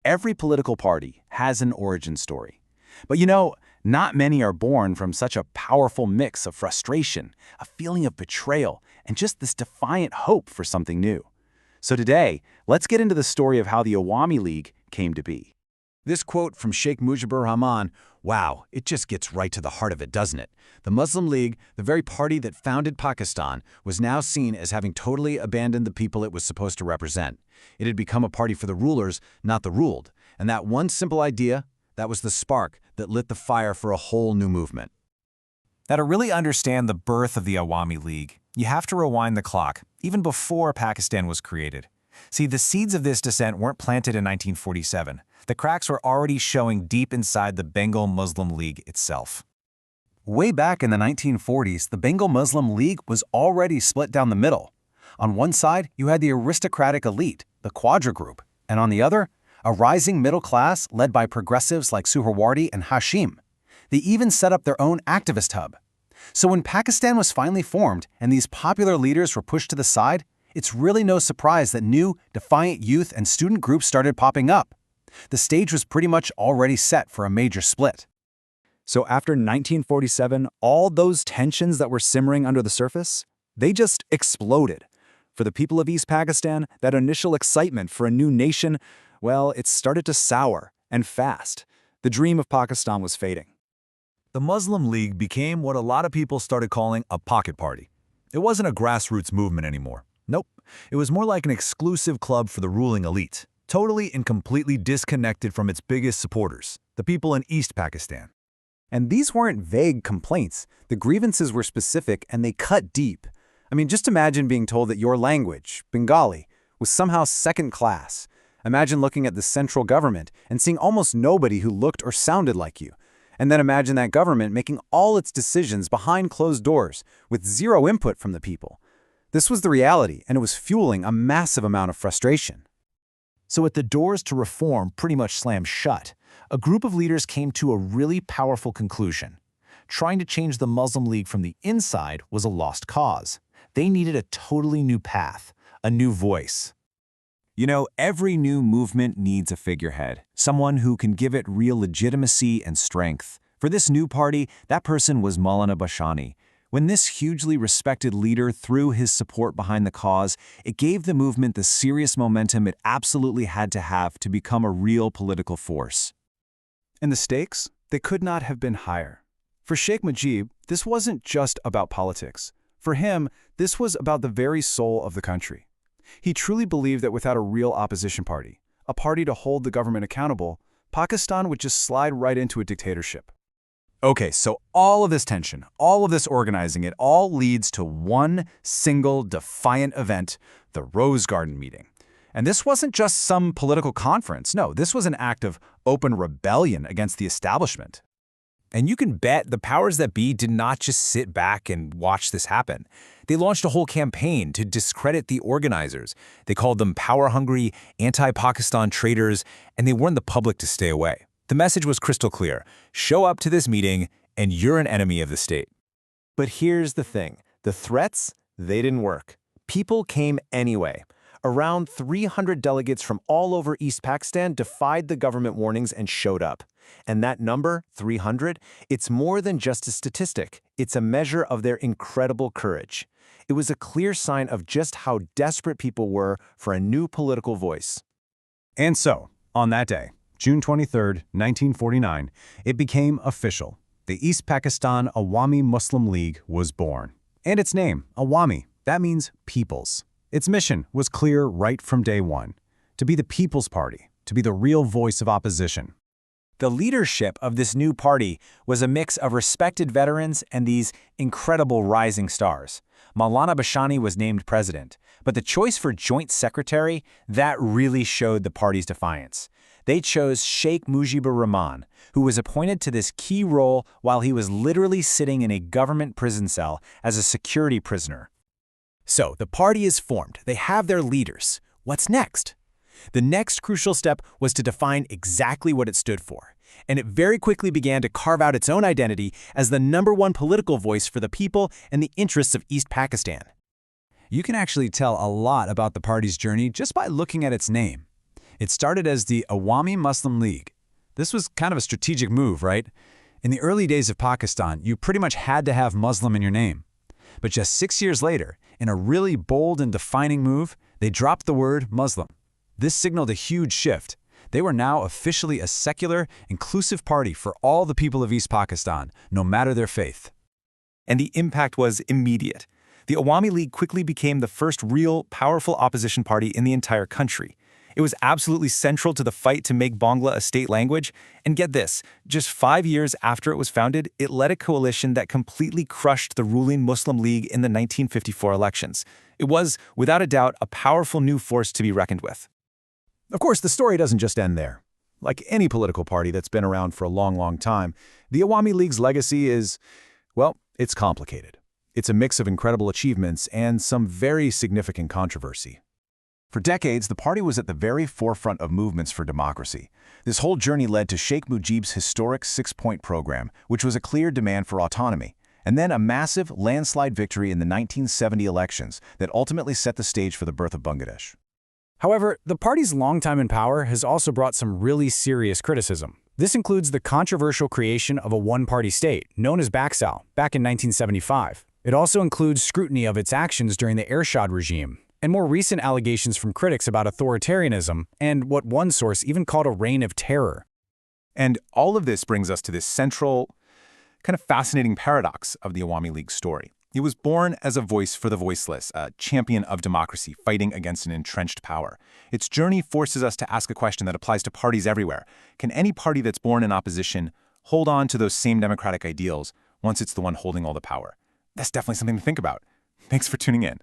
every political party has an origin story. But not many are born from such a powerful mix of frustration, a feeling of betrayal, and just this defiant hope for something new. So today, let's get into the story of how the Awami League came to be. This quote from Sheikh Mujibur Rahman, wow, it just gets right to the heart of it, doesn't it? The Muslim League, the very party that founded Pakistan, was now seen as having totally abandoned the people it was supposed to represent. It had become a party for the rulers, not the ruled. And that one simple idea, that was the spark that lit the fire for a whole new movement. Now, to really understand the birth of the Awami League, you have to rewind the clock, even before Pakistan was created. See, the seeds of this dissent weren't planted in 1947. The cracks were already showing deep inside the Bengal Muslim League itself. Way back in the 1940s, the Bengal Muslim League was already split down the middle. On one side, you had the aristocratic elite, the Quadra Group, and on the other, a rising middle class led by progressives like Suhrawardi and Hashim. They even set up their own activist hub. So when Pakistan was finally formed and these popular leaders were pushed to the side, it's really no surprise that new, defiant youth and student groups started popping up. The stage was pretty much already set for a major split. So after 1947, all those tensions that were simmering under the surface, they just exploded. For the people of East Pakistan, that initial excitement for a new nation, well, it started to sour, and fast. The dream of Pakistan was fading. The Muslim League became what a lot of people started calling a pocket party. It wasn't a grassroots movement anymore. Nope, it was more like an exclusive club for the ruling elite, totally and completely disconnected from its biggest supporters, the people in East Pakistan. And these weren't vague complaints. The grievances were specific and they cut deep. I mean, just imagine being told that your language, Bengali, was somehow second class. Imagine looking at the central government and seeing almost nobody who looked or sounded like you. And then imagine that government making all its decisions behind closed doors with zero input from the people. This was the reality, and it was fueling a massive amount of frustration. So with the doors to reform pretty much slammed shut, a group of leaders came to a really powerful conclusion. Trying to change the Muslim League from the inside was a lost cause. They needed a totally new path, a new voice. Every new movement needs a figurehead, someone who can give it real legitimacy and strength. For this new party, that person was Maulana Bashani. When this hugely respected leader threw his support behind the cause, it gave the movement the serious momentum it absolutely had to have to become a real political force. And the stakes? They could not have been higher. For Sheikh Mujib, this wasn't just about politics. For him, this was about the very soul of the country. He truly believed that without a real opposition party, a party to hold the government accountable, Pakistan would just slide right into a dictatorship. Okay, so all of this tension, all of this organizing, it all leads to one single defiant event, the Rose Garden meeting. And this wasn't just some political conference. No, this was an act of open rebellion against the establishment. And you can bet the powers that be did not just sit back and watch this happen. They launched a whole campaign to discredit the organizers. They called them power-hungry, anti-Pakistan traitors, and they warned the public to stay away. The message was crystal clear. Show up to this meeting, and you're an enemy of the state. But here's the thing. The threats, they didn't work. People came anyway. Around 300 delegates from all over East Pakistan defied the government warnings and showed up. And that number, 300, it's more than just a statistic. It's a measure of their incredible courage. It was a clear sign of just how desperate people were for a new political voice. And so, on that day, June 23, 1949, it became official. The East Pakistan Awami Muslim League was born. And its name, Awami, that means peoples. Its mission was clear right from day one, to be the People's Party, to be the real voice of opposition. The leadership of this new party was a mix of respected veterans and these incredible rising stars. Maulana Bashani was named president, but the choice for joint secretary, that really showed the party's defiance. They chose Sheikh Mujibur Rahman, who was appointed to this key role while he was literally sitting in a government prison cell as a security prisoner. So the party is formed. They have their leaders. What's next? The next crucial step was to define exactly what it stood for, and it very quickly began to carve out its own identity as the #1 political voice for the people and the interests of East Pakistan. You can actually tell a lot about the party's journey just by looking at its name. It started as the Awami Muslim League. This was kind of a strategic move, right? In the early days of Pakistan, you pretty much had to have Muslim in your name. But just 6 years later, in a really bold and defining move, they dropped the word Muslim. This signaled a huge shift. They were now officially a secular, inclusive party for all the people of East Pakistan, no matter their faith. And the impact was immediate. The Awami League quickly became the first real, powerful opposition party in the entire country. It was absolutely central to the fight to make Bangla a state language. And get this, just 5 years after it was founded, it led a coalition that completely crushed the ruling Muslim League in the 1954 elections. It was, without a doubt, a powerful new force to be reckoned with. Of course, the story doesn't just end there. Like any political party that's been around for a long, long time, the Awami League's legacy is, well, it's complicated. It's a mix of incredible achievements and some very significant controversy. For decades, the party was at the very forefront of movements for democracy. This whole journey led to Sheikh Mujib's historic six-point program, which was a clear demand for autonomy, and then a massive landslide victory in the 1970 elections that ultimately set the stage for the birth of Bangladesh. However, the party's long time in power has also brought some really serious criticism. This includes the controversial creation of a one-party state, known as Baksal, back in 1975. It also includes scrutiny of its actions during the Ershad regime, and more recent allegations from critics about authoritarianism and what one source even called a reign of terror. And all of this brings us to this central, kind of fascinating paradox of the Awami League story. It was born as a voice for the voiceless, a champion of democracy fighting against an entrenched power. Its journey forces us to ask a question that applies to parties everywhere. Can any party that's born in opposition hold on to those same democratic ideals once it's the one holding all the power? That's definitely something to think about. Thanks for tuning in.